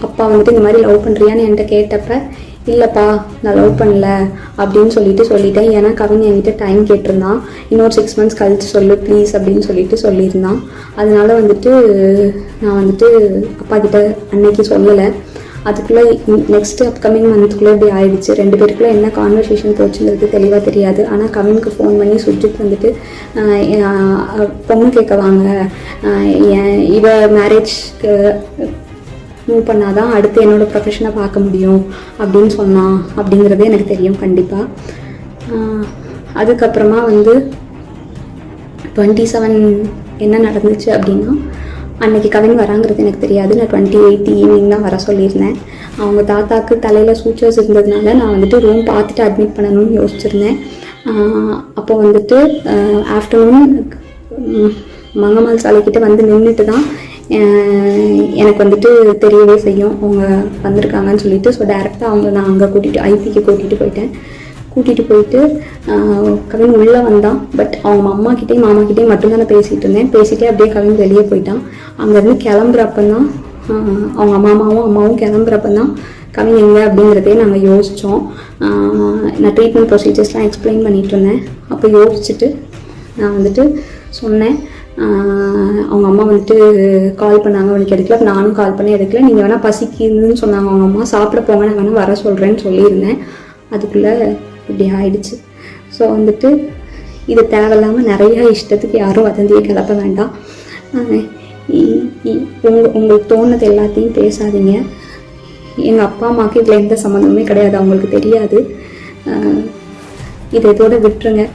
அப்பா வந்துட்டு இந்த மாதிரி லவ் பண்ணுறியான்னு என்கிட்ட கேட்டப்ப இல்லைப்பா நான் லவ் பண்ணல அப்படின்னு சொல்லிட்டேன். ஏன்னா கவின் என்கிட்ட டைம் கேட்டிருந்தான், இன்னொரு 6 months கழிச்சு சொல்லு ப்ளீஸ் அப்படின்னு சொல்லியிருந்தான். அதனால வந்துட்டு நான் வந்துட்டு அப்பா கிட்ட அன்னைக்கு சொல்லலை. அதுக்குள்ளே நெக்ஸ்ட் அப்கமிங் மந்த்துக்குள்ளே இப்படி ஆயிடுச்சு. 2 பேருக்குள்ளே என்ன கான்வர்சேஷன் போச்சுங்கிறது தெளிவாக தெரியாது. ஆனால் கவினுக்கு ஃபோன் பண்ணி சுஜித் வந்துட்டு பொண்ணு கேட்க வாங்க, இவ மேரேஜ்க்கு மூவ் பண்ணாதான் அடுத்து என்னோடய ப்ரொஃபஷனை பார்க்க முடியும் அப்படின்னு சொன்னான் அப்படிங்கிறது எனக்கு தெரியும் கண்டிப்பாக. அதுக்கப்புறமா வந்து 27 என்ன நடந்துச்சு அப்படின்னா, அன்றைக்கி கவின் வராங்கிறது எனக்கு தெரியாது. நான் 28 ஈவினிங் தான் வர சொல்லியிருந்தேன். அவங்க தாத்தாவுக்கு தலையில் சூச்சர்ஸ் இருந்ததுனால நான் வந்துட்டு ரூம் பார்த்துட்டு அட்மிட் பண்ணணும்னு யோசிச்சுருந்தேன். அப்போ வந்துட்டு ஆஃப்டர்நூன் மங்கம்மாள் சாலைக்கிட்ட வந்து நின்றுட்டு தான் எனக்கு வந்துட்டு தெரியவே செய்யும் அவங்க வந்திருக்காங்கன்னு சொல்லிட்டு. ஸோ டேரெக்டாக நான் அங்கே ஐபிக்கு கூட்டிகிட்டு போயிட்டு கவின் உள்ளே வந்தான். பட் அவங்க அம்மாக்கிட்டேயும் மாமாக்கிட்டேயும் மட்டும்தான் நான் பேசிகிட்டே அப்படியே கவின் வெளியே போயிட்டான். அங்கேருந்து கிளம்புறப்பந்தான் அவங்க அம்மாவும் கிளம்புறப்பந்தான் கவின் எங்கே அப்படிங்கிறதே நாங்கள் யோசித்தோம். நான் ட்ரீட்மெண்ட் ப்ரொசீஜர்ஸ்லாம் எக்ஸ்பிளைன் பண்ணிகிட்டு இருந்தேன். அப்போ யோசிச்சுட்டு நான் வந்துட்டு சொன்னேன். அவங்க அம்மா வந்துட்டு கால் பண்ணாங்க, அவனுக்கு எடுக்கல. நானும் கால் பண்ணி எடுக்கல. நீங்கள் வேணால் பசிக்குதுன்னு சொன்னாங்க அவங்க அம்மா, சாப்பிட போங்க, நான் வேணால் வர சொல்கிறேன்னு சொல்லியிருந்தேன். அதுக்குள்ளே இப்படி ஆயிடுச்சு. ஸோ வந்துட்டு இது தேவையில்லாமல் நிறையா இஷ்டத்துக்கு யாரும் வதந்தியை கிளப்ப வேண்டாம். உங்களுக்கு தோணுது எல்லாத்தையும் பேசாதீங்க. எங்கள் அப்பா அம்மாவுக்கு இதில் எந்த சம்மந்தமுமே கிடையாது, அவங்களுக்கு தெரியாது. இதை இதோட விட்டுருங்க.